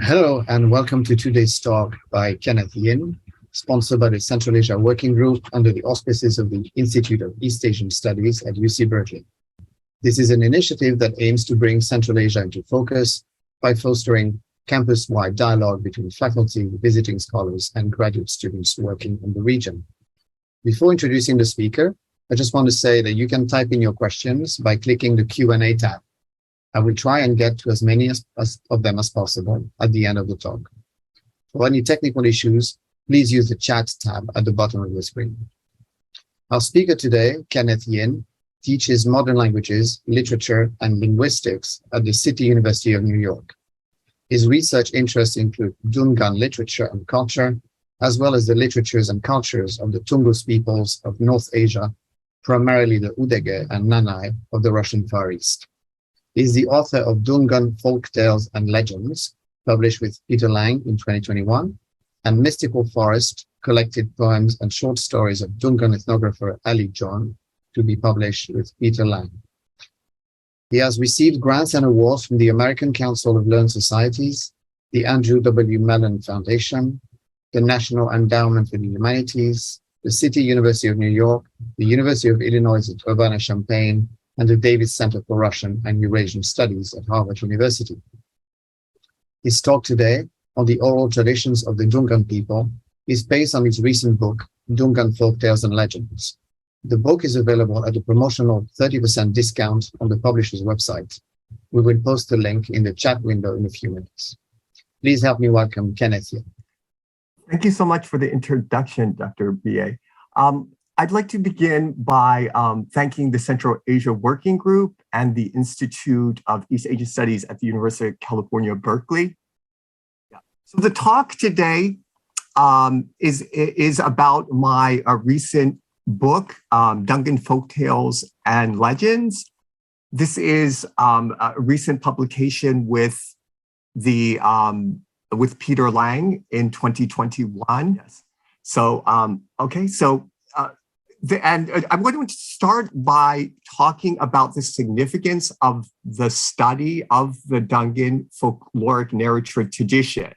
Hello and welcome to today's talk by Kenneth J, sponsored by the Central Asia Working Group under the auspices of the Institute of East Asian Studies at UC Berkeley. This is an initiative that aims to bring Central Asia into focus by fostering campus-wide dialogue between faculty, visiting scholars, and graduate students working in the region. Before introducing the speaker, I just want to say that you can type in your questions by clicking the Q&A tab. I will try and get to as many of them as possible at the end of the talk. For any technical issues, please use the chat tab at the bottom of the screen. Our speaker today, Kenneth J, teaches modern languages, literature, and linguistics at the City University of New York. His research interests include Dungan literature and culture, as well as the literatures and cultures of the Tungus peoples of North Asia, primarily the Udege and Nanai of the Russian Far East. He is the author of Dungan Folktales and Legends, published with Peter Lang in 2021, and Mystical Forest, collected poems and short stories of Dungan ethnographer Ali John, to be published with Peter Lang. He has received grants and awards from the American Council of Learned Societies, the Andrew W. Mellon Foundation, the National Endowment for the Humanities, the City University of New York, the University of Illinois at Urbana-Champaign, and the Davis Center for Russian and Eurasian Studies at Harvard University. His talk today on the oral traditions of the Dungan people is based on his recent book, Dungan Folktales and Legends. The book is available at a promotional 30% discount on the publisher's website. We will post the link in the chat window in a few minutes. Please help me welcome Kenneth J. Thank you so much for the introduction, Dr. Bille. I'd like to begin by thanking the Central Asia Working Group and the Institute of East Asian Studies at the University of California, Berkeley. So the talk today is about my recent book, Dungan Folktales and Legends. This is a recent publication with Peter Lang in 2021. Yes. So, and I'm going to start by talking about the significance of the study of the Dungan folkloric narrative tradition.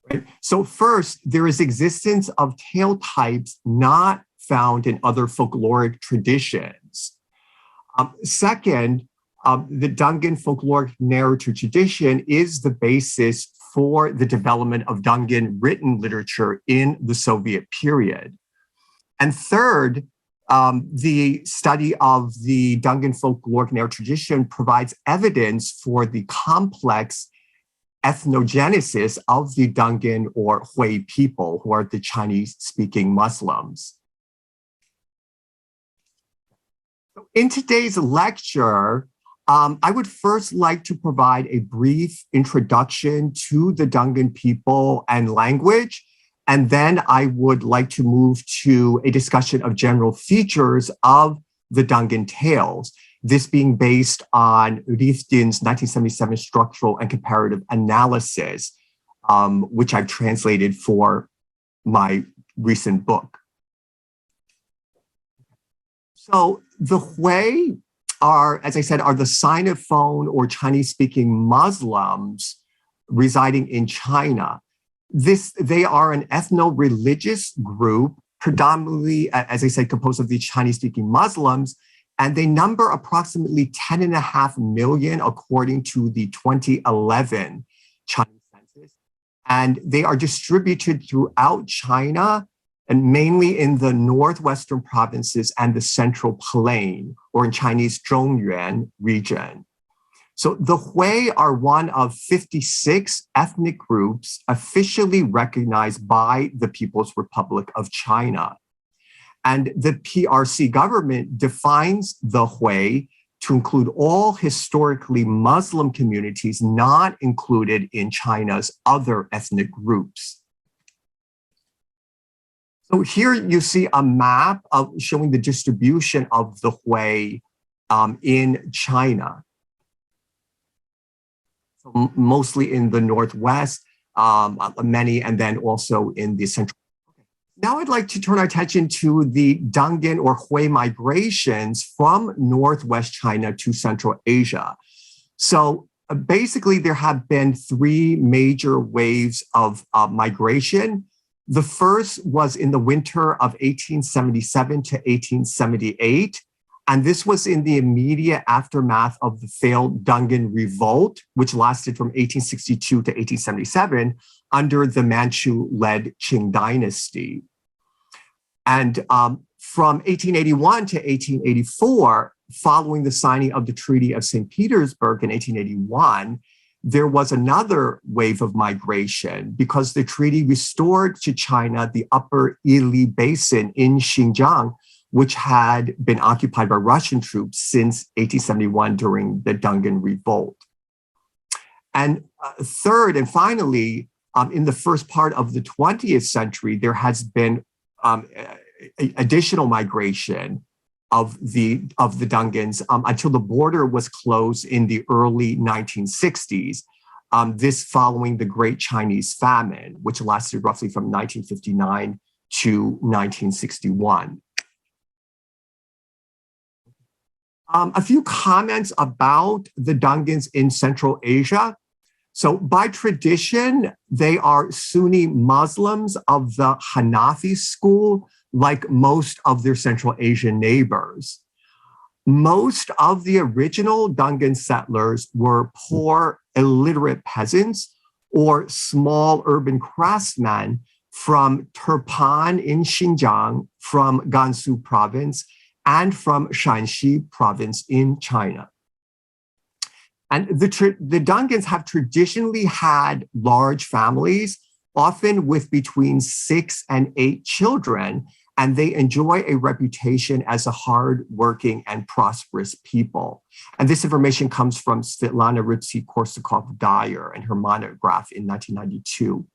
Right? So first, there is existence of tale types not found in other folkloric traditions. Second, the Dungan folkloric narrative tradition is the basis for the development of Dungan written literature in the Soviet period. And third, the study of the Dungan folkloric narrative tradition provides evidence for the complex ethnogenesis of the Dungan or Hui people, who are the Chinese-speaking Muslims. In today's lecture, I would first like to provide a brief introduction to the Dungan people and language, and then I would like to move to a discussion of general features of the Dungan tales, this being based on Riftin's 1977 structural and comparative analysis, which I've translated for my recent book. So the Hui are, as I said, are the Sinophone or Chinese-speaking Muslims residing in China. They are an ethno-religious group, predominantly, as I said, composed of the Chinese-speaking Muslims, and they number approximately 10.5 million according to the 2011 Chinese census. And they are distributed throughout China and mainly in the northwestern provinces and the Central Plain, or in Chinese Zhongyuan region. So the Hui are one of 56 ethnic groups officially recognized by the People's Republic of China. And the PRC government defines the Hui to include all historically Muslim communities not included in China's other ethnic groups. So here you see a map showing the distribution of the Hui in China. So mostly in the Northwest, many, and then also in the Central. Now I'd like to turn our attention to the Dungan or Hui migrations from Northwest China to Central Asia. So basically, there have been three major waves of migration. The first was in the winter of 1877 to 1878. And this was in the immediate aftermath of the failed Dungan Revolt, which lasted from 1862 to 1877 under the Manchu-led Qing dynasty. And from 1881 to 1884, following the signing of the Treaty of St. Petersburg in 1881, there was another wave of migration because the treaty restored to China the upper Ili Basin in Xinjiang, which had been occupied by Russian troops since 1871 during the Dungan Revolt. And third, and finally, in the first part of the 20th century, there has been additional migration of the Dungans until the border was closed in the early 1960s, this following the Great Chinese Famine, which lasted roughly from 1959 to 1961. A few comments about the Dungans in Central Asia. So by tradition, they are Sunni Muslims of the Hanafi school, like most of their Central Asian neighbors. Most of the original Dungan settlers were poor, illiterate peasants or small urban craftsmen from Turpan in Xinjiang, from Gansu province, and from Shanxi province in China. And the Dungans have traditionally had large families, often with between 6 and 8 children, and they enjoy a reputation as a hard-working and prosperous people. And this information comes from Svetlana Ritzy-Korsakov-Dyer and her monograph in 1992.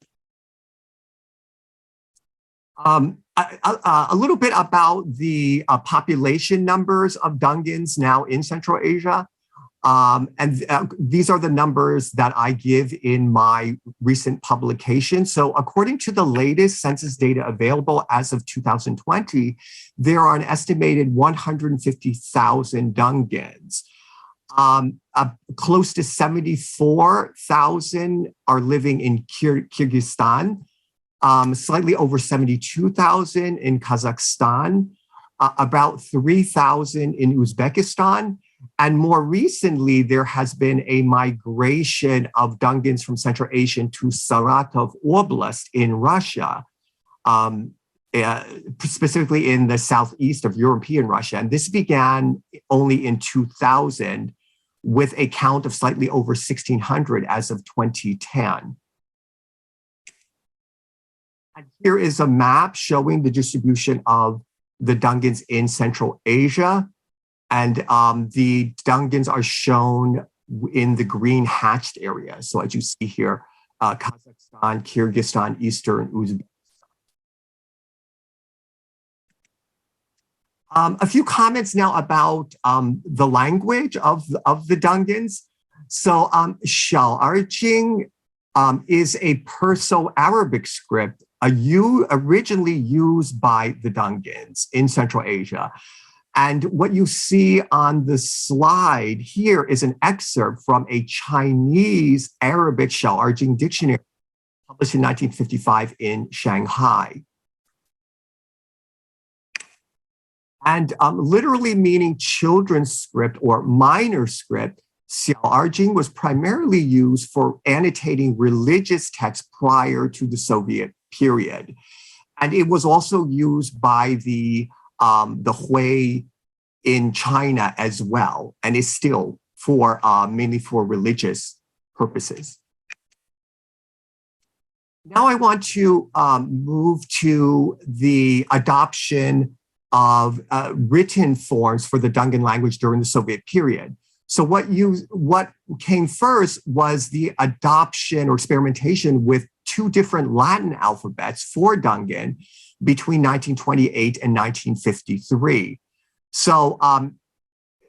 A little bit about the population numbers of Dungans now in Central Asia. These are the numbers that I give in my recent publication. So according to the latest census data available as of 2020, there are an estimated 150,000 Dungans. Close to 74,000 are living in Kyrgyzstan, slightly over 72,000 in Kazakhstan, about 3,000 in Uzbekistan. And more recently, there has been a migration of Dungans from Central Asia to Saratov Oblast in Russia, specifically in the southeast of European Russia. And this began only in 2000 with a count of slightly over 1,600 as of 2010. And here is a map showing the distribution of the Dungans in Central Asia. And the Dungans are shown in the green hatched area. So as you see here, Kazakhstan, Kyrgyzstan, Eastern Uzbekistan. A few comments now about the language of the Dungans. So Xiao'erjing is a Perso-Arabic script originally used by the Dungans in Central Asia. And what you see on the slide here is an excerpt from a Chinese Arabic Xiao'erjing dictionary published in 1955 in Shanghai. And literally meaning children's script or minor script, Xiao'erjing was primarily used for annotating religious texts prior to the Soviet period. And it was also used by the Hui in China as well, and is still for mainly for religious purposes. Now I want to move to the adoption of written forms for the Dungan language during the Soviet period. So what came first was the adoption or experimentation with 2 different Latin alphabets for Dungan between 1928 and 1953. So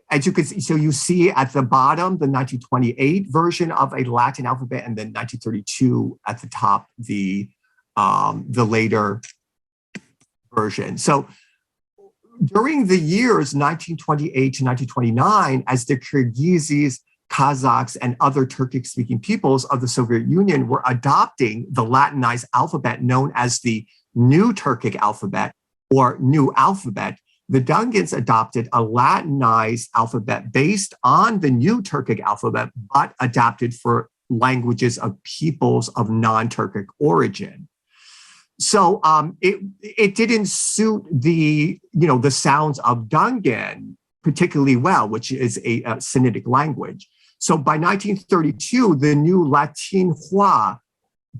as you can see, so you see at the bottom, the 1928 version of a Latin alphabet, and then 1932 at the top, the later version. So during the years 1928 to 1929, as the Kyrgyzs Kazakhs, and other Turkic-speaking peoples of the Soviet Union were adopting the Latinized alphabet known as the New Turkic alphabet or New Alphabet. The Dungans adopted a Latinized alphabet based on the New Turkic alphabet, but adapted for languages of peoples of non-Turkic origin. So it didn't suit the sounds of Dungan particularly well, which is a Sinitic language. So by 1932, the new Latin Hua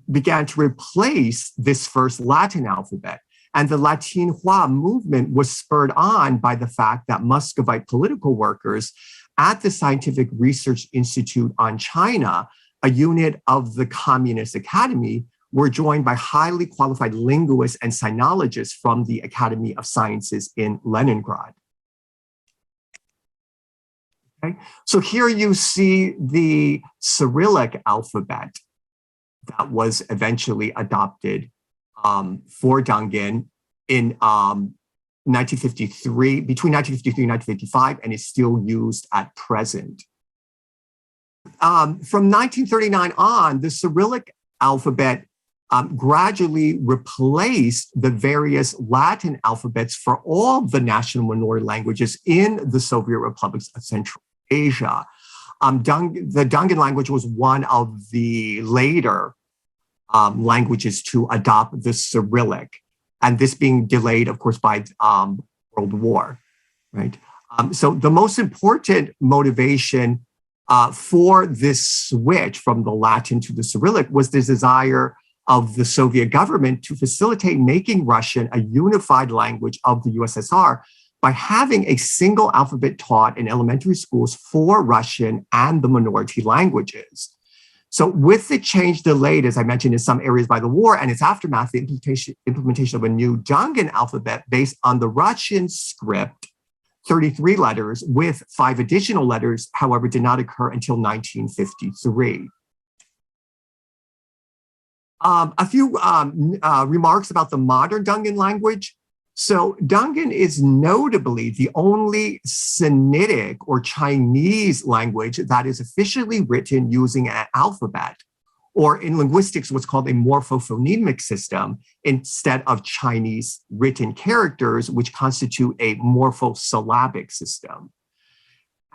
began to replace this first Latin alphabet. And the Latin Hua movement was spurred on by the fact that Muscovite political workers at the Scientific Research Institute on China, a unit of the Communist Academy, were joined by highly qualified linguists and sinologists from the Academy of Sciences in Leningrad. Okay. So here you see the Cyrillic alphabet that was eventually adopted for Dungan in 1953, between 1953 and 1955, and is still used at present. From 1939 on, the Cyrillic alphabet gradually replaced the various Latin alphabets for all the national minority languages in the Soviet republics of Central Asia. The Dungan language was one of the later languages to adopt the Cyrillic, and this being delayed, of course, by World War, right? So the most important motivation for this switch from the Latin to the Cyrillic was the desire of the Soviet government to facilitate making Russian a unified language of the USSR by having a single alphabet taught in elementary schools for Russian and the minority languages. So with the change delayed, as I mentioned, in some areas by the war and its aftermath, the implementation of a new Dungan alphabet based on the Russian script, 33 letters with 5 additional letters, however, did not occur until 1953. A few remarks about the modern Dungan language. So Dungan is notably the only Sinitic or Chinese language that is officially written using an alphabet, or in linguistics, what's called a morphophonemic system, instead of Chinese written characters, which constitute a morphosyllabic system.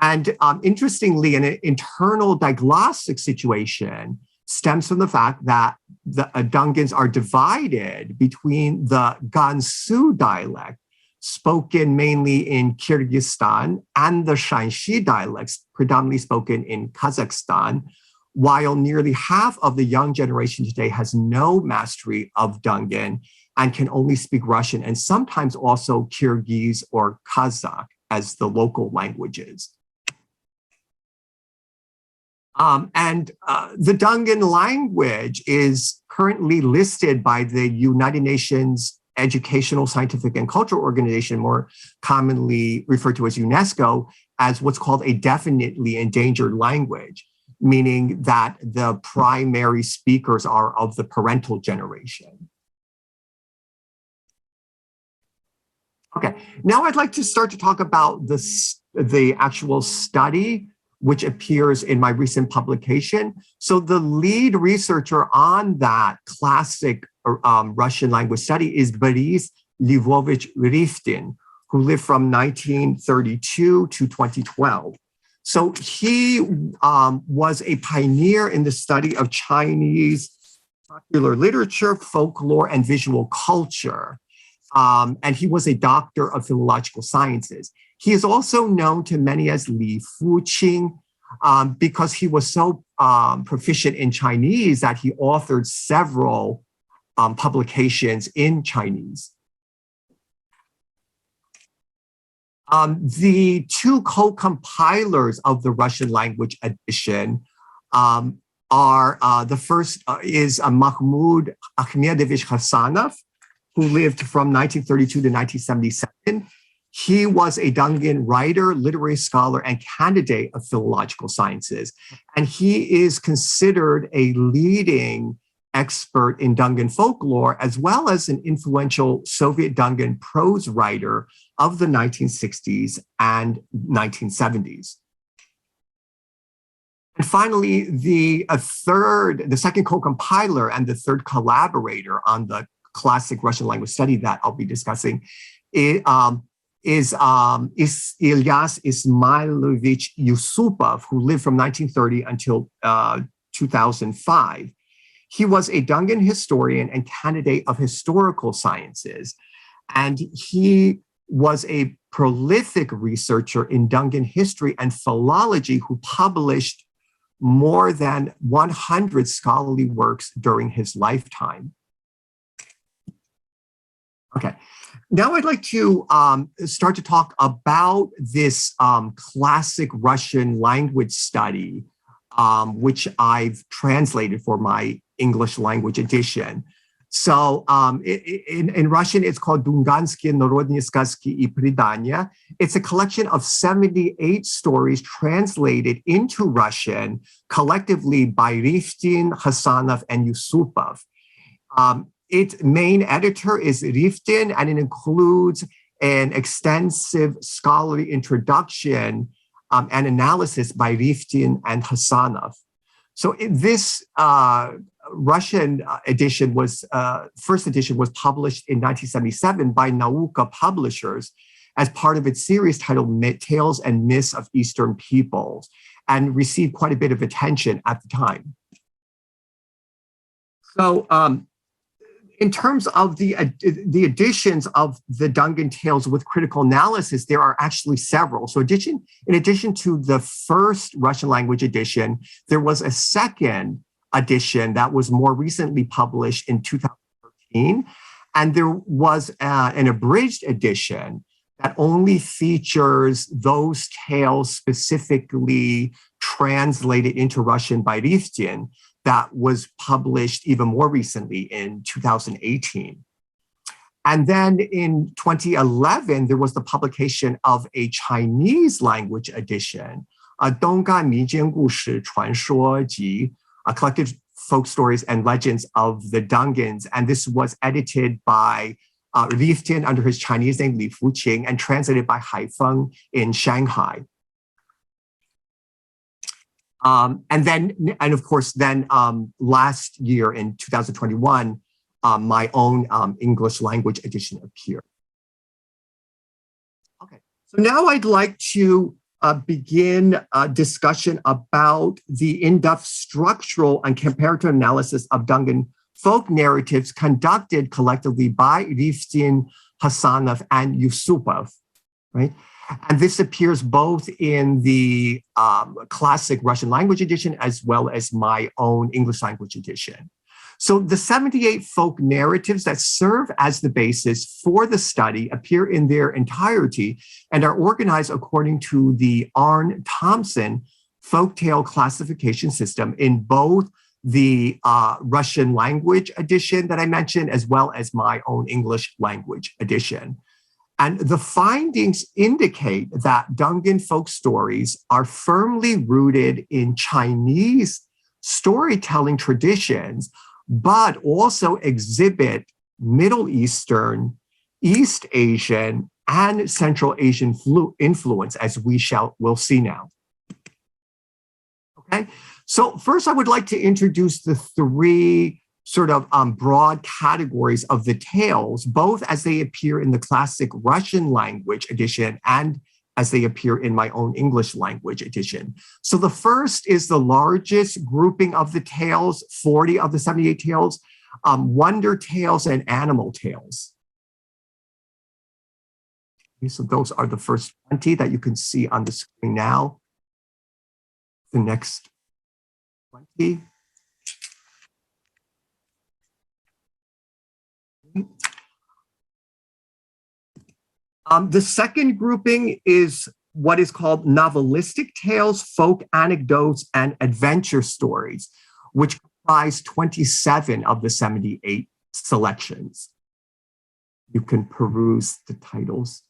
And interestingly, an internal diglossic situation stems from the fact that the Dungans are divided between the Gansu dialect, spoken mainly in Kyrgyzstan, and the Shanxi dialects, predominantly spoken in Kazakhstan, while nearly half of the young generation today has no mastery of Dungan and can only speak Russian and sometimes also Kyrgyz or Kazakh as the local languages. The Dungan language is currently listed by the United Nations Educational, Scientific, and Cultural Organization, more commonly referred to as UNESCO, as what's called a definitely endangered language, meaning that the primary speakers are of the parental generation. Okay, now I'd like to start to talk about the actual study which appears in my recent publication. So the lead researcher on that classic Russian language study is Boris Riftin, who lived from 1932 to 2012. So he was a pioneer in the study of Chinese popular literature, folklore, and visual culture. And he was a doctor of philological sciences. He is also known to many as Li Fuqing because he was so proficient in Chinese that he authored several publications in Chinese. The 2 co-compilers of the Russian language edition are the first is Makhmud Khasanov, who lived from 1932 to 1977. He was a Dungan writer, literary scholar, and candidate of philological sciences. And he is considered a leading expert in Dungan folklore, as well as an influential Soviet Dungan prose writer of the 1960s and 1970s. And finally, the second co-compiler and the third collaborator on the classic Russian language study that I'll be discussing is Ilyas Ismailovich Iusupov, who lived from 1930 until 2005. He was a Dungan historian and candidate of historical sciences, and he was a prolific researcher in Dungan history and philology who published more than 100 scholarly works during his lifetime. Okay, now I'd like to start to talk about this classic Russian language study, which I've translated for my English language edition. So in Russian, it's called Dunganskiye Narodnie Сказки и Предания. It's a collection of 78 stories translated into Russian collectively by Riftin, Khasanov, and Iusupov. Its main editor is Riftin, and it includes an extensive scholarly introduction and analysis by Riftin and Khasanov. So this Russian edition first edition was published in 1977 by Nauka Publishers as part of its series titled Tales and Myths of Eastern Peoples, and received quite a bit of attention at the time. So in terms of the editions of the Dungan tales with critical analysis, there are actually several. So in addition to the first Russian language edition, there was a second edition that was more recently published in 2013. And there was an abridged edition that only features those tales specifically translated into Russian by Riftin, that was published even more recently in 2018. And then in 2011, there was the publication of a Chinese language edition, Dungan Revolt传说集, a collected folk stories and legends of the Dungans. And this was edited by Riftin under his Chinese name, Li Fuqing, and translated by Haifeng in Shanghai. And of course, last year in 2021, my own English language edition appeared. Okay, so now I'd like to begin a discussion about the in-depth structural and comparative analysis of Dungan folk narratives conducted collectively by Riftin, Khasanov, and Iusupov, right? And this appears both in the classic Russian language edition as well as my own English language edition. So the 78 folk narratives that serve as the basis for the study appear in their entirety and are organized according to the Arne-Thompson folktale classification system in both the Russian language edition that I mentioned, as well as my own English language edition. And the findings indicate that Dungan folk stories are firmly rooted in Chinese storytelling traditions, but also exhibit Middle Eastern, East Asian, and Central Asian influence, as we'll see now. Okay, so first I would like to introduce the three sort of broad categories of the tales, both as they appear in the classic Russian language edition and as they appear in my own English language edition. So the first is the largest grouping of the tales, 40 of the 78 tales, wonder tales and animal tales. Okay, so those are the first 20 that you can see on the screen now. The next 20. The second grouping is what is called novelistic tales, folk anecdotes, and adventure stories, which comprise 27 of the 78 selections. You can peruse the titles.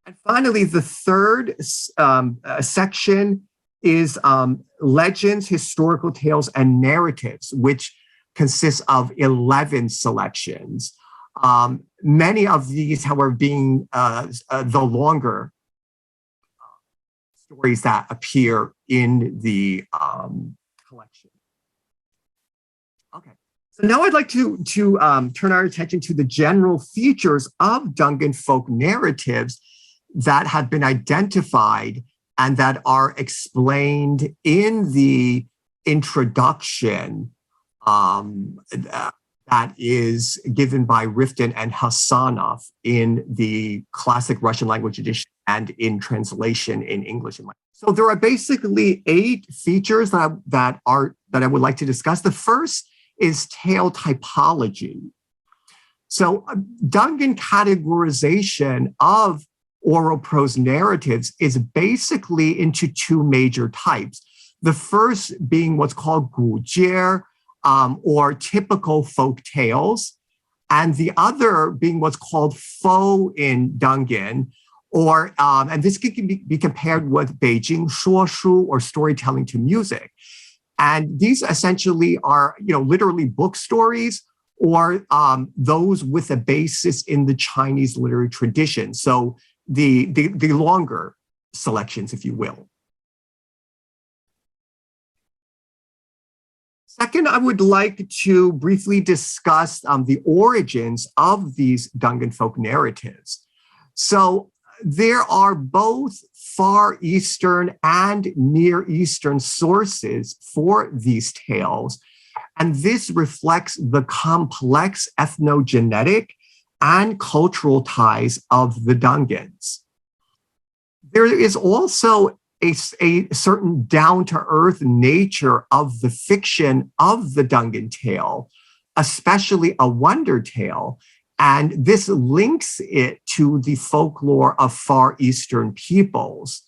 And finally, the third section is legends, historical tales, and narratives, which consists of 11 selections. Many of these, however, being the longer stories that appear in the collection. Okay, so now I'd like to turn our attention to the general features of Dungan folk narratives that have been identified and that are explained in the introduction that is given by Riftin and Khasanov in the classic Russian language edition and in translation in English. So there are basically 8 features that I would like to discuss. The first is tale typology. So Dungan categorization of oral prose narratives is basically into 2 major types. The first being what's called gujie, or typical folk tales, and the other being what's called faux in Dungan, or and this can be compared with Beijing shuoshu, or storytelling to music. And these essentially are, literally book stories, or those with a basis in the Chinese literary tradition. So the longer selections, if you will. Second, I would like to briefly discuss the origins of these Dungan folk narratives. So there are both Far Eastern and Near Eastern sources for these tales, and this reflects the complex ethnogenetic and cultural ties of the Dungans. There is also a certain down-to-earth nature of the fiction of the Dungan tale, especially a wonder tale, and this links it to the folklore of Far Eastern peoples.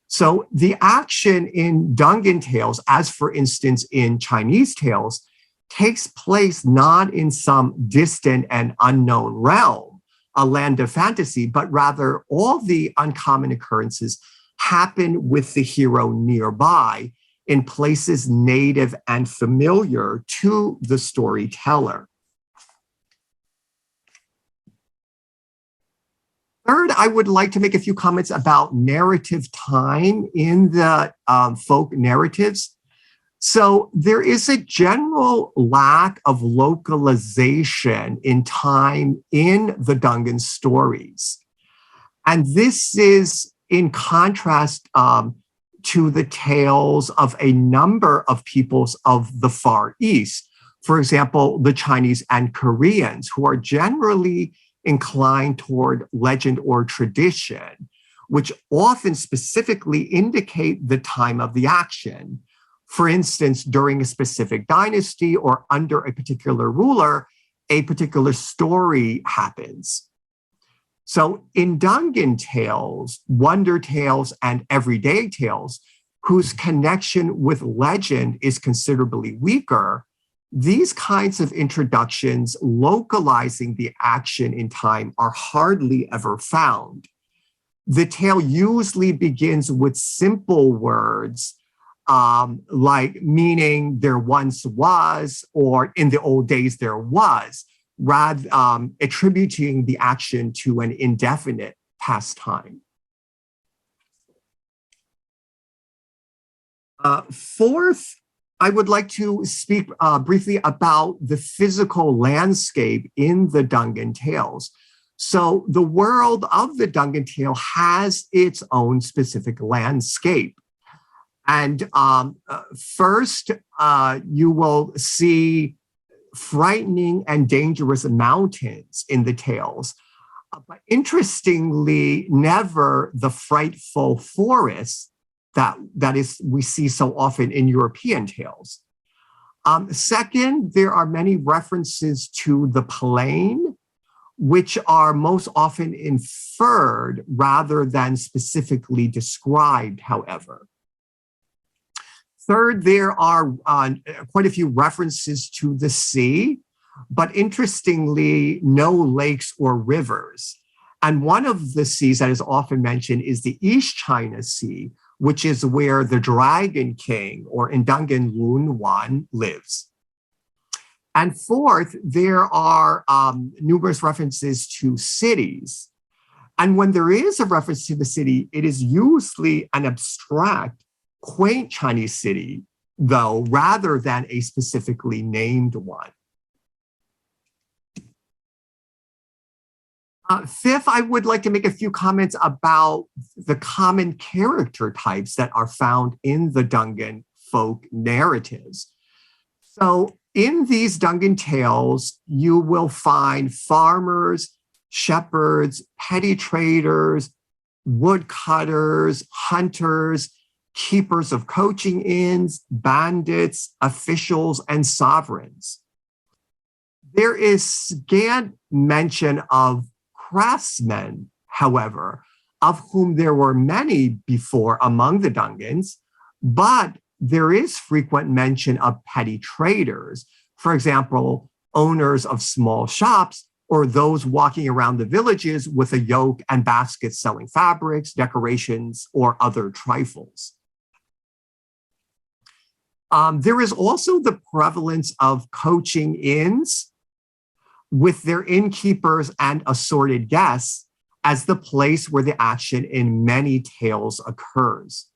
So the action in Dungan tales, as for instance in Chinese tales, takes place not in some distant and unknown realm, a land of fantasy, but rather all the uncommon occurrences happen with the hero nearby in places native and familiar to the storyteller. Third, I would like to make a few comments about narrative time in the folk narratives. So there is a general lack of localization in time in the Dungan stories. And this is in contrast to the tales of a number of peoples of the Far East. For example, the Chinese and Koreans, who are generally inclined toward legend or tradition, which often specifically indicate the time of the action. For instance, during a specific dynasty or under a particular ruler, a particular story happens. So in Dungan tales, wonder tales, and everyday tales, whose connection with legend is considerably weaker, these kinds of introductions localizing the action in time are hardly ever found. The tale usually begins with simple words like meaning there once was, or in the old days there was, rather attributing the action to an indefinite past time. Fourth, I would like to speak briefly about the physical landscape in the Dungan tales. So the world of the Dungan tale has its own specific landscape. And first, you will see frightening and dangerous mountains in the tales. But interestingly, never the frightful forests that is we see so often in European tales. Second, there are many references to the plain, which are most often inferred rather than specifically described, however. Third, there are quite a few references to the sea, but interestingly, no lakes or rivers. And one of the seas that is often mentioned is the East China Sea, which is where the Dragon King, or in Dungan Lun Wan, lives. And fourth, there are numerous references to cities. And when there is a reference to the city, it is usually an abstract, quaint Chinese city, though, rather than a specifically named one. Fifth, I would like to make a few comments about the common character types that are found in the Dungan folk narratives. So in these Dungan tales, you will find farmers, shepherds, petty traders, woodcutters, hunters, keepers of coaching inns, bandits, officials, and sovereigns. There is scant mention of craftsmen, however, of whom there were many before among the Dungans, but there is frequent mention of petty traders, for example, owners of small shops or those walking around the villages with a yoke and baskets selling fabrics, decorations, or other trifles. There is also the prevalence of coaching inns with their innkeepers and assorted guests as the place where the action in many tales occurs.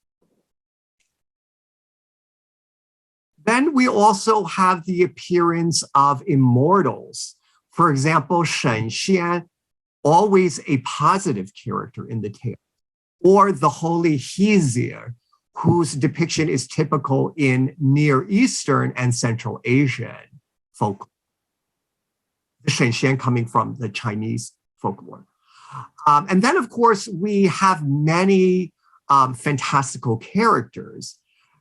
Then we also have the appearance of immortals. For example, Shen Xian, always a positive character in the tale, or the holy Hizir, whose depiction is typical in Near Eastern and Central Asian folklore. The Shen Xian coming from the Chinese folklore. And then, of course, we have many fantastical characters.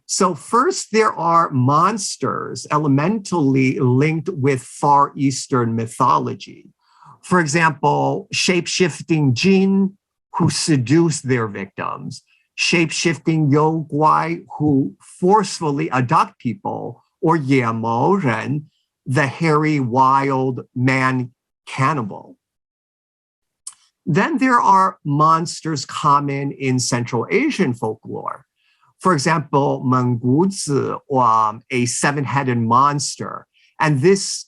So first, there are monsters elementally linked with Far Eastern mythology. For example, shape-shifting jinn who seduce their victims, shape-shifting youguai who forcefully abduct people, or Yemo Ren, the hairy, wild man cannibal. Then there are monsters common in Central Asian folklore. For example, Menguzi, a seven-headed monster. And this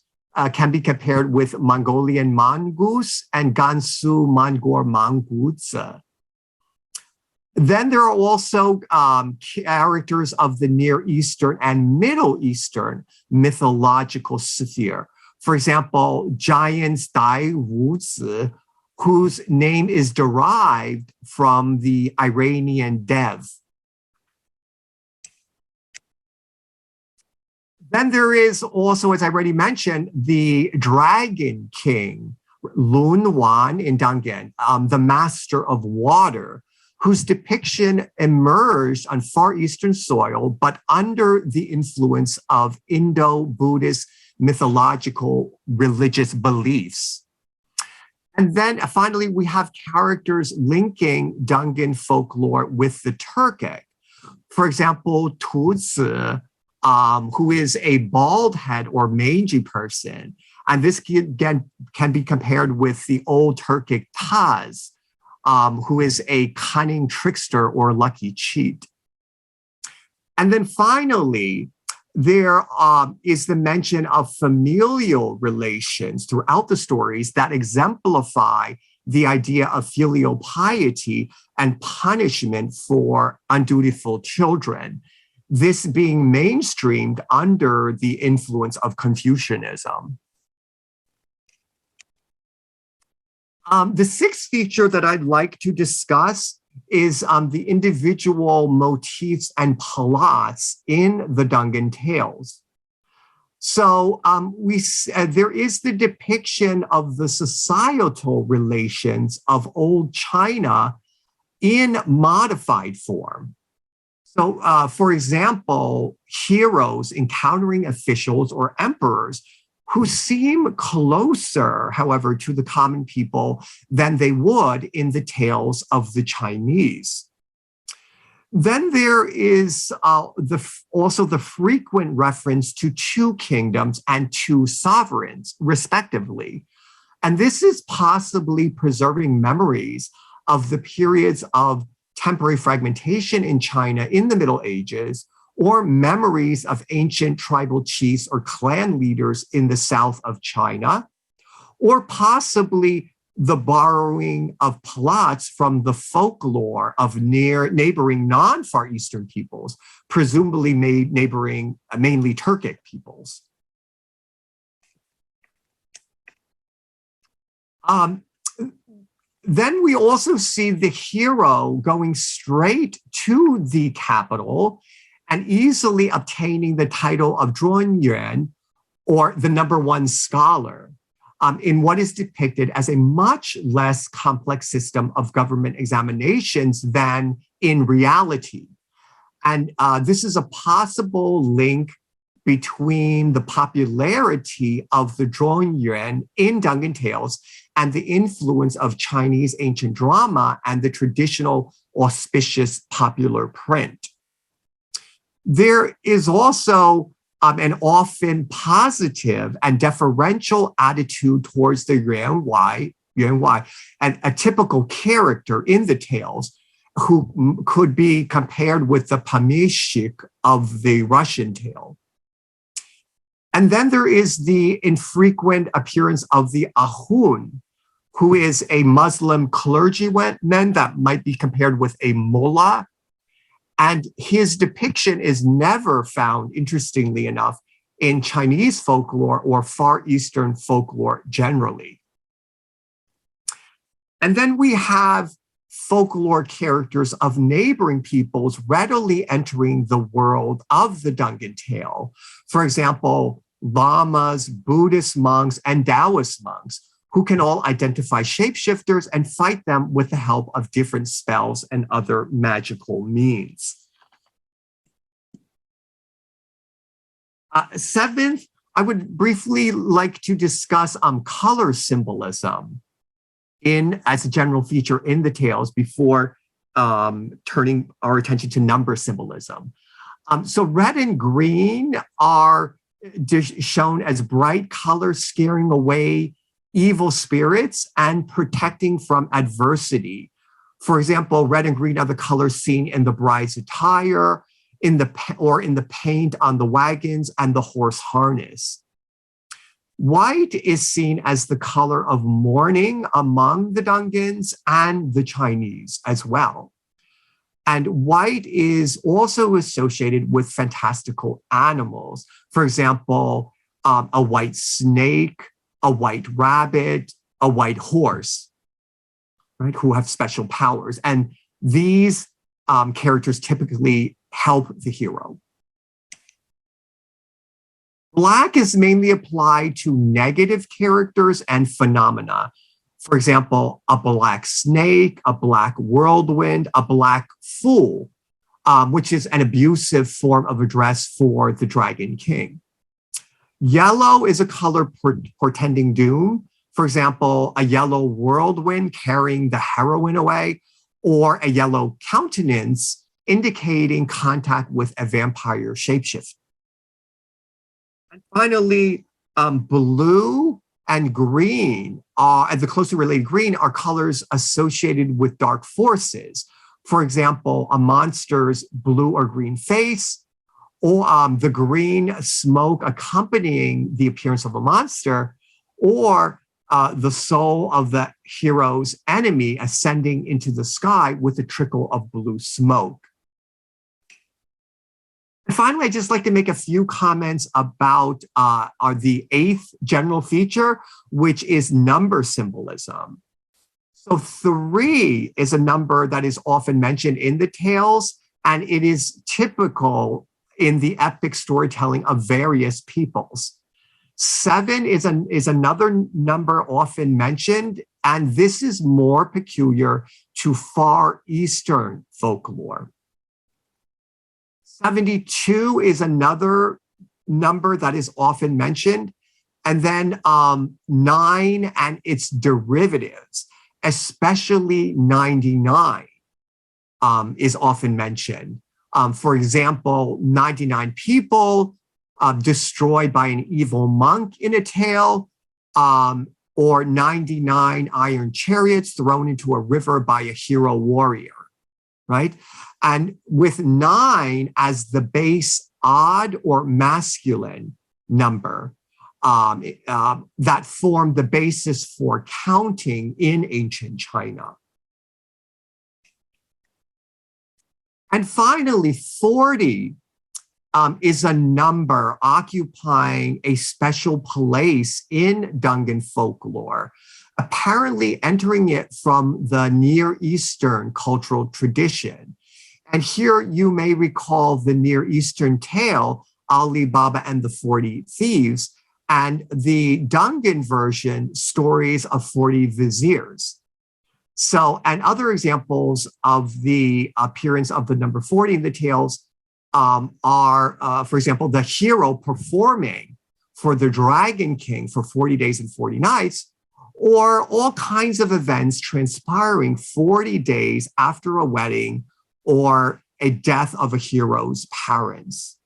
can be compared with Mongolian mongoose and Gansu Mongol manguzi. Then there are also characters of the Near Eastern and Middle Eastern mythological sphere. For example, giants Dai Wuzi, whose name is derived from the Iranian Dev. Then there is also, as I already mentioned, the Dragon King, Lun Wan in Dungan, the master of water, whose depiction emerged on Far Eastern soil, but under the influence of Indo-Buddhist mythological religious beliefs. And then finally, we have characters linking Dungan folklore with the Turkic. For example, Tuzi, who is a bald head or mangy person. And this again can be compared with the old Turkic Taz, who is a cunning trickster or lucky cheat. And then finally, there is the mention of familial relations throughout the stories that exemplify the idea of filial piety and punishment for undutiful children, this being mainstreamed under the influence of Confucianism. The sixth feature that I'd like to discuss is the individual motifs and plots in the Dungan tales. So there is the depiction of the societal relations of old China in modified form. So, for example, heroes encountering officials or emperors who seem closer, however, to the common people than they would in the tales of the Chinese. Then there is also the frequent reference to two kingdoms and two sovereigns, respectively. And this is possibly preserving memories of the periods of temporary fragmentation in China in the Middle Ages, or memories of ancient tribal chiefs or clan leaders in the south of China, or possibly the borrowing of plots from the folklore of neighboring non-Far Eastern peoples, presumably neighboring mainly Turkic peoples. Then we also see the hero going straight to the capital and easily obtaining the title of Zhuanyuan, or the #1 scholar, in what is depicted as a much less complex system of government examinations than in reality. And this is a possible link between the popularity of the Zhuanyuan in Dungan Tales and the influence of Chinese ancient drama and the traditional auspicious popular print. There is also an often positive and deferential attitude towards the Yuan Wai, and a typical character in the tales who could be compared with the pomeshchik of the Russian tale. And then there is the infrequent appearance of the ahun, who is a Muslim clergyman that might be compared with a mullah. And his depiction is never found, interestingly enough, in Chinese folklore or Far Eastern folklore generally. And then we have folklore characters of neighboring peoples readily entering the world of the Dungan tale. For example, lamas, Buddhist monks, and Taoist monks, who can all identify shapeshifters and fight them with the help of different spells and other magical means. Seventh, I would briefly like to discuss color symbolism as a general feature in the tales before turning our attention to number symbolism. So red and green are shown as bright colors scaring away evil spirits and protecting from adversity. For example, red and green are the colors seen in the bride's attire, in the paint on the wagons and the horse harness. White is seen as the color of mourning among the Dungans and the Chinese as well. And white is also associated with fantastical animals. For example, a white snake, a white rabbit, a white horse, right, who have special powers. And these characters typically help the hero. Black is mainly applied to negative characters and phenomena. For example, a black snake, a black whirlwind, a black fool, which is an abusive form of address for the Dragon King. Yellow is a color portending doom. For example, a yellow whirlwind carrying the heroine away, or a yellow countenance indicating contact with a vampire shapeshift. And finally, blue and green and the closely related green are colors associated with dark forces. For example, a monster's blue or green face, or the green smoke accompanying the appearance of a monster, or the soul of the hero's enemy ascending into the sky with a trickle of blue smoke. And finally, I'd just like to make a few comments about the 8th general feature, which is number symbolism. So 3 is a number that is often mentioned in the tales, and it is typical in the epic storytelling of various peoples. 7 is another number often mentioned, and this is more peculiar to Far Eastern folklore. 72 is another number that is often mentioned. And then 9 and its derivatives, especially 99, is often mentioned. For example, 99 people destroyed by an evil monk in a tale, or 99 iron chariots thrown into a river by a hero warrior, right? And with 9 as the base odd or masculine number, that formed the basis for counting in ancient China. And finally, 40 is a number occupying a special place in Dungan folklore, apparently entering it from the Near Eastern cultural tradition. And here you may recall the Near Eastern tale, Ali Baba and the 40 Thieves, and the Dungan version, Stories of 40 Viziers. So, and other examples of the appearance of the number 40 in the tales are, for example, the hero performing for the Dragon King for 40 days and 40 nights, or all kinds of events transpiring 40 days after a wedding or a death of a hero's parents.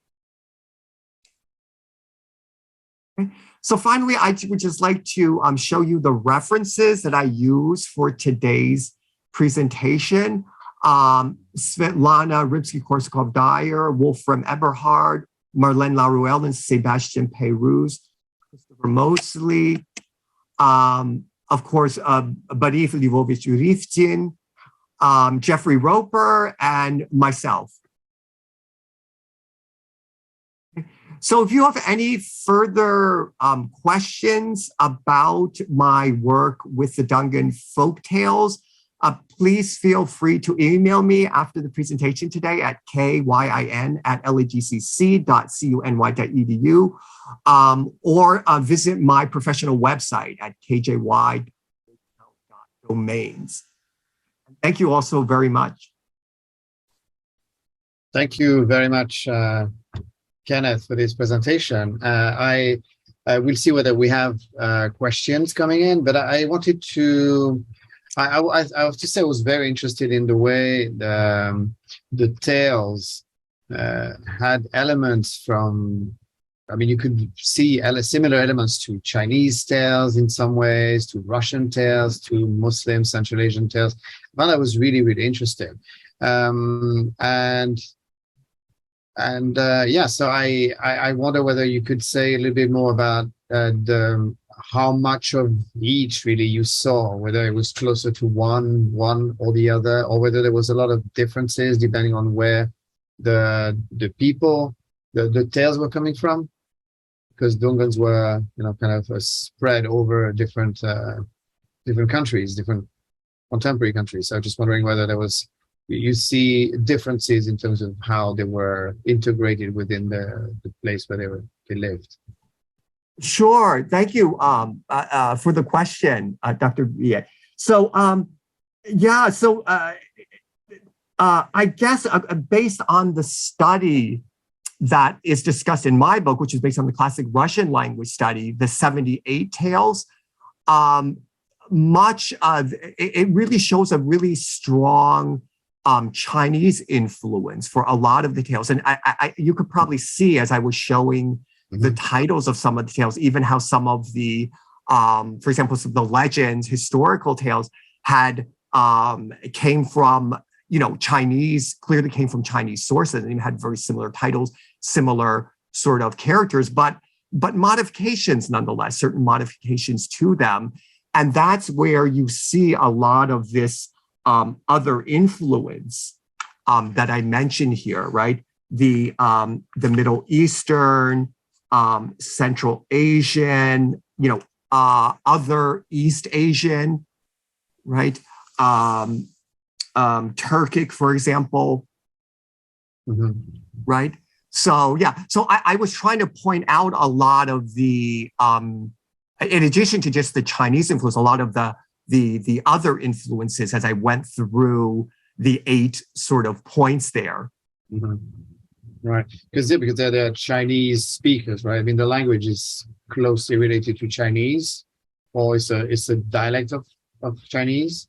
Okay. So finally, I would just like to show you the references that I use for today's presentation. Svetlana Rybsky-Korsakov-Dyer, Wolfram Eberhard, Marlene Laruelle, and Sebastian Pérouse, Christopher Mosley, of course, Boris Riftin, Jeffrey Roper, and myself. So if you have any further questions about my work with the Dungan folktales, please feel free to email me after the presentation today at kyin@lagcc.cuny.edu, or visit my professional website at kjy.domains. Thank you all so very much. Thank you very much, Kenneth, for this presentation. I will see whether we have questions coming in, but I wanted to, I have to say I was very interested in the way the tales had elements from, I mean, you could see similar elements to Chinese tales in some ways, to Russian tales, to Muslim, Central Asian tales. I found that was really, really interesting. Yeah, so I wonder whether you could say a little bit more about how much of each really you saw, whether it was closer to one or the other, or whether there was a lot of differences depending on where the people, the tales were coming from, because Dungans were, you know, kind of spread over different countries, different contemporary countries. So I'm just wondering whether there was, you see differences in terms of how they were integrated within the place where they lived. Sure, thank you for the question, Dr. Bille. So, yeah, so I guess based on the study that is discussed in my book, which is based on the classic Russian language study, the 78 tales, much of it really shows a really strong Chinese influence for a lot of the tales. And you could probably see as I was showing the titles of some of the tales, even how some of the, for example, some of the legends, historical tales had came from, you know, Chinese, clearly came from Chinese sources, and had very similar titles, similar sort of characters, but modifications nonetheless, certain modifications to them. And that's where you see a lot of this other influence that I mentioned here, right? The Middle Eastern, Central Asian, you know, other East Asian, right? Turkic, for example, right? So yeah, so I was trying to point out a lot of the, in addition to just the Chinese influence, a lot of the other influences as I went through the 8 sort of points there. Right, because they're Chinese speakers, right? I mean, the language is closely related to Chinese, or it's a dialect of Chinese,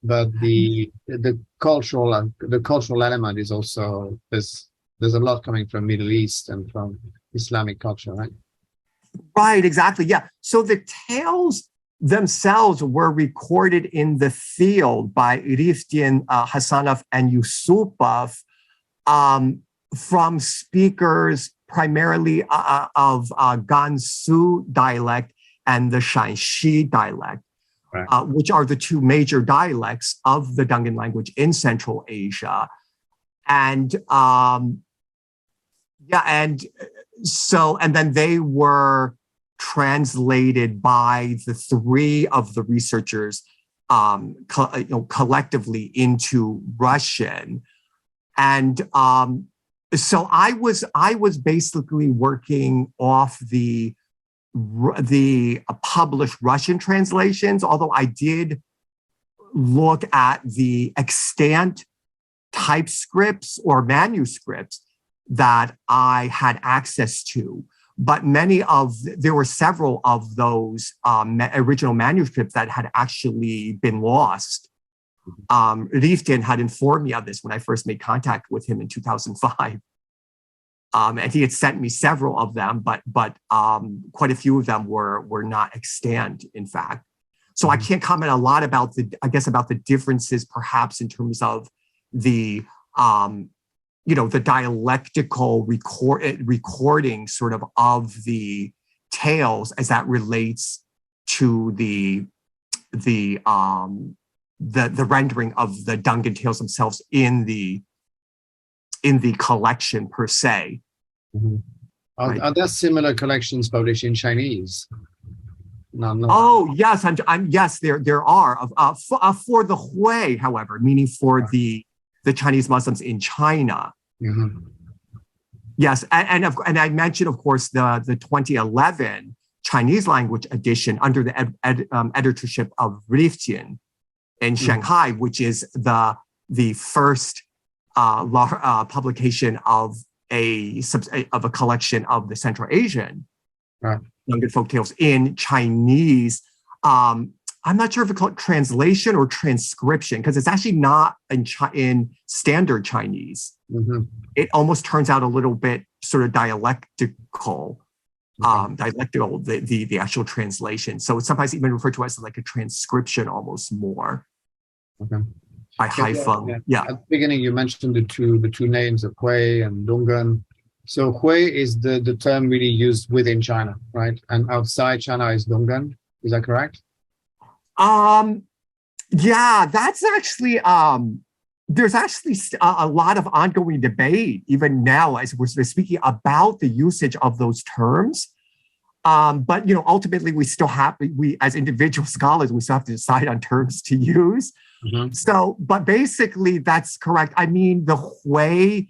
but the cultural element is also, there's a lot coming from Middle East and from Islamic culture, right? Right, exactly, yeah. So the tales themselves were recorded in the field by Riftin, Khasanov, and Iusupov, from speakers primarily of Gansu dialect and the Shanxi dialect, Right. which are the two major dialects of the Dungan language in Central Asia. And and then they were translated by the three of the researchers collectively into Russian. And so I was basically working off the published Russian translations, although I did look at the extant typescripts or manuscripts that I had access to. But there were several of those original manuscripts that had actually been lost. Riftin had informed me of this when I first made contact with him in 2005. And he had sent me several of them, but quite a few of them were not extant, in fact. So I can't comment a lot about the differences, perhaps in terms of the the dialectical recording sort of the tales as that relates to the rendering of the Dungan tales themselves in the collection per se. Mm-hmm. Are there similar collections published in Chinese? No. Oh yes, yes, there are. For the Hui, however, meaning for the Chinese Muslims in China. Mm-hmm. Yes, and I mentioned, of course, the 2011 Chinese language edition under the editorship of Riftin in Shanghai, which is the first publication of a collection of the Central Asian Dungan folktales in Chinese. I'm not sure if it's called translation or transcription, because it's actually not in standard Chinese. Mm-hmm. It almost turns out a little bit sort of dialectical, the actual translation. So it's sometimes even referred to as like a transcription almost more. Okay. By hyphen. Yeah. At the beginning, you mentioned the two names of Hui and Dungan. So Hui is the term really used within China, right? And outside China is Dungan. Is that correct? Yeah, that's actually, there's actually a lot of ongoing debate, even now, as we're speaking about the usage of those terms. But, ultimately we as individual scholars, we still have to decide on terms to use. Mm-hmm. So, but basically that's correct. I mean, the Hui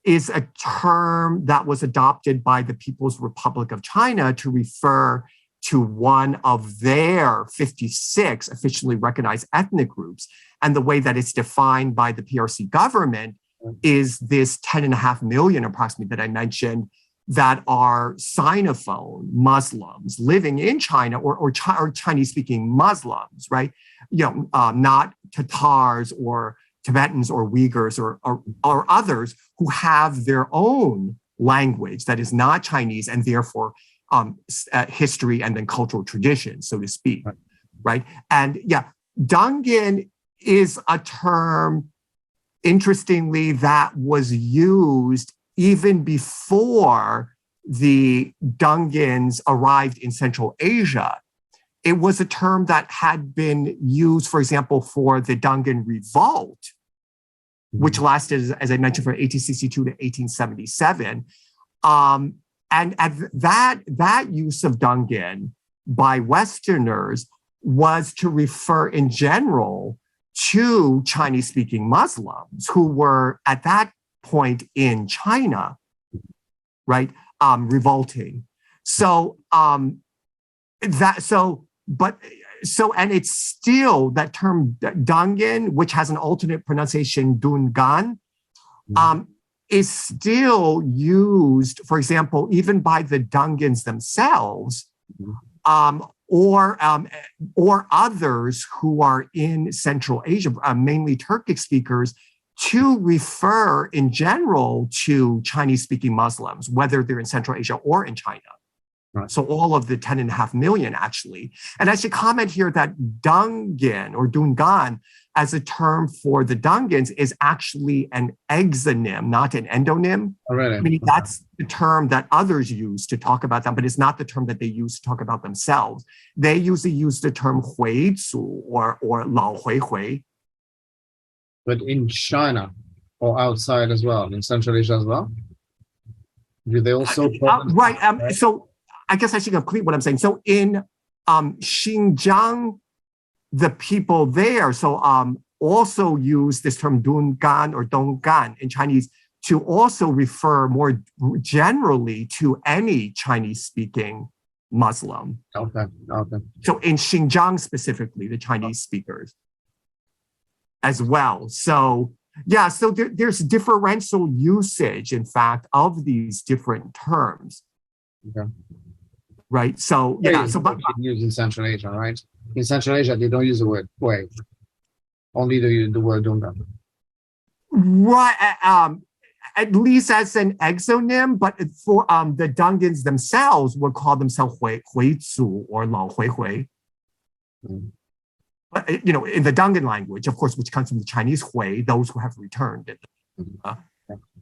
is a term that was adopted by the People's Republic of China to refer to one of their 56 officially recognized ethnic groups. And the way that it's defined by the PRC government is this 10.5 million approximately that I mentioned that are Sinophone Muslims living in China or Chinese-speaking Muslims, right? Not Tatars or Tibetans or Uyghurs or others who have their own language that is not Chinese and therefore history and then cultural tradition, so to speak, right? And Dungan is a term, interestingly, that was used even before the Dungans arrived in Central Asia. It was a term that had been used, for example, for the Dungan Revolt, which lasted, as I mentioned, from 1862 to 1877. And that use of Dungan by Westerners was to refer in general to Chinese-speaking Muslims who were at that point in China, right, revolting. And it's still that term Dungan, which has an alternate pronunciation Dungan, is still used, for example, even by the Dungans themselves, or others who are in Central Asia, mainly Turkic speakers, to refer in general to Chinese-speaking Muslims, whether they're in Central Asia or in China. Right. So all of the 10.5 million, actually. And I should comment here that Dungan or Dungan as a term for the Dungans is actually an exonym, not an endonym. Oh, really? Meaning that's the term that others use to talk about them, but it's not the term that they use to talk about themselves. They usually use the term 回族 or 老回回. But in China or outside as well, in Central Asia as well? Do they also? Right. So I guess I should complete what I'm saying. So in Xinjiang, the people there also use this term Dungan or Donggan in Chinese to also refer more generally to any Chinese-speaking Muslim. Okay. So in Xinjiang specifically, the Chinese speakers as well. So yeah, so there's differential usage, in fact, of these different terms. Okay. Right. So yeah. So but used in Central Asia, right? In Central Asia, they don't use the word Hui. Only they use the word Dungan. Right. At least as an exonym, but for the Dungans themselves would call themselves Huizu or Lao Hui. But in the Dungan language, of course, which comes from the Chinese Hui, those who have returned,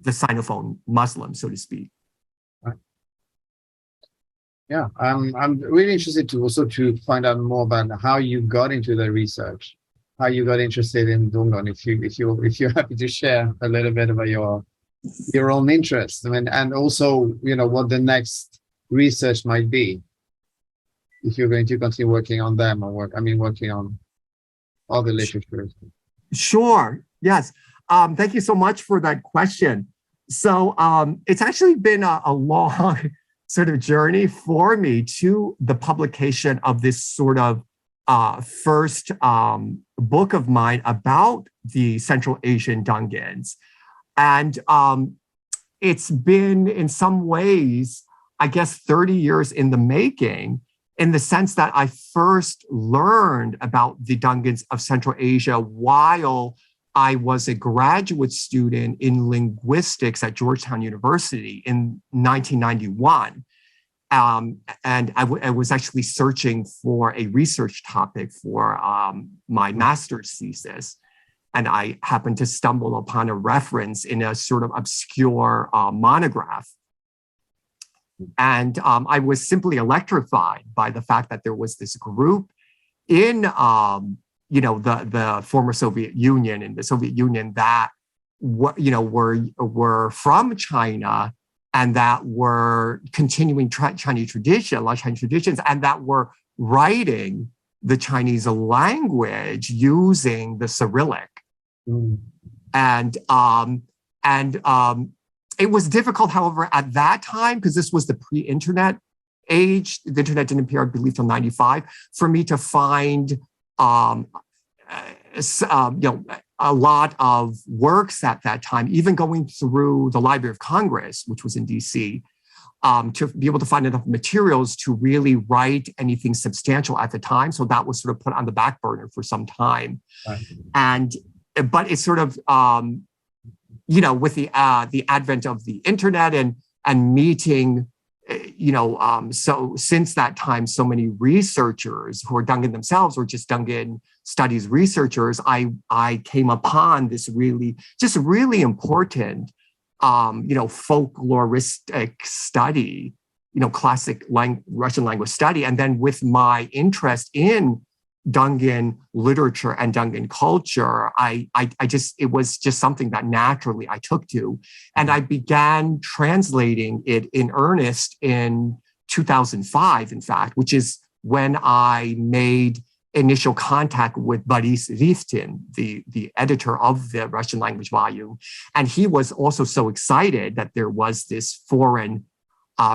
the Sinophone Muslims, so to speak. Yeah, I'm really interested to find out more about how you got into the research, how you got interested in Dungan. If you're happy to share a little bit about your own interest, I mean, and also what the next research might be, if you're going to continue working on them or working on other literature. Sure. Yes. Thank you so much for that question. So it's actually been a long sort of journey for me to the publication of this sort of first book of mine about the Central Asian Dungans. And it's been, in some ways, I guess, 30 years in the making, in the sense that I first learned about the Dungans of Central Asia while I was a graduate student in linguistics at Georgetown University in 1991. And I was actually searching for a research topic for my master's thesis. And I happened to stumble upon a reference in a sort of obscure monograph. And I was simply electrified by the fact that there was this group in the former Soviet Union, in the Soviet Union, that were from China and that were continuing Chinese tradition, a lot of Chinese traditions, and that were writing the Chinese language using the Cyrillic. And it was difficult, however, at that time, because this was the pre-internet age. The internet didn't appear, I believe, till 95, for me to find a lot of works at that time, even going through the Library of Congress, which was in DC, to be able to find enough materials to really write anything substantial at the time. So that was sort of put on the back burner for some time. Right. But it's sort of, with the advent of the internet and meeting, so since that time, so many researchers who are Dungan themselves or just Dungan studies researchers, I came upon this really important, folkloristic study, classic Russian language study. And then with my interest in Dungan literature and Dungan culture, it was just something that naturally I took to. And I began translating it in earnest in 2005, in fact, which is when I made initial contact with Boris Riftin, the editor of the Russian language volume. And he was also so excited that there was this foreign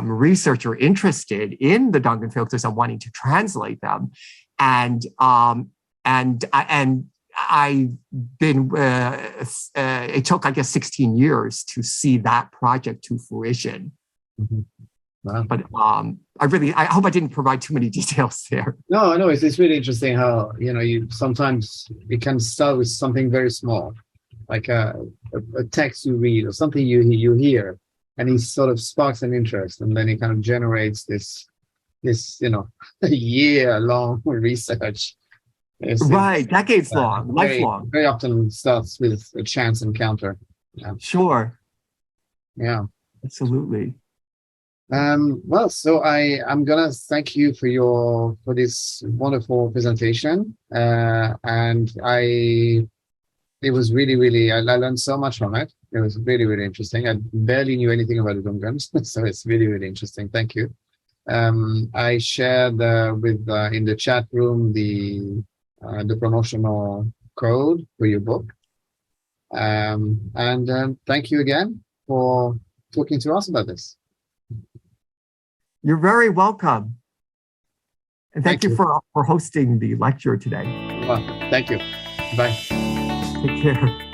researcher interested in the Dungan Folktales and wanting to translate them. And I've been, it took, I guess, 16 years to see that project to fruition. Mm-hmm. Wow. But I hope I didn't provide too many details there. No, it's really interesting how, sometimes it can start with something very small, like a text you read or something you hear, and it sort of sparks an interest, and then it kind of generates this a year-long research Right, decades long, lifelong. Very often starts with a chance encounter. Yeah. Sure. Yeah. Absolutely. Well, so I'm gonna thank you for this wonderful presentation, and it was really I learned so much from it. It was really interesting. I barely knew anything about the Dungans, so it's really interesting. Thank you. I shared in the chat room the promotional code for your book, and thank you again for talking to us about this. You're very welcome. And thank you you for hosting the lecture today. Well, thank you. Bye. Take care.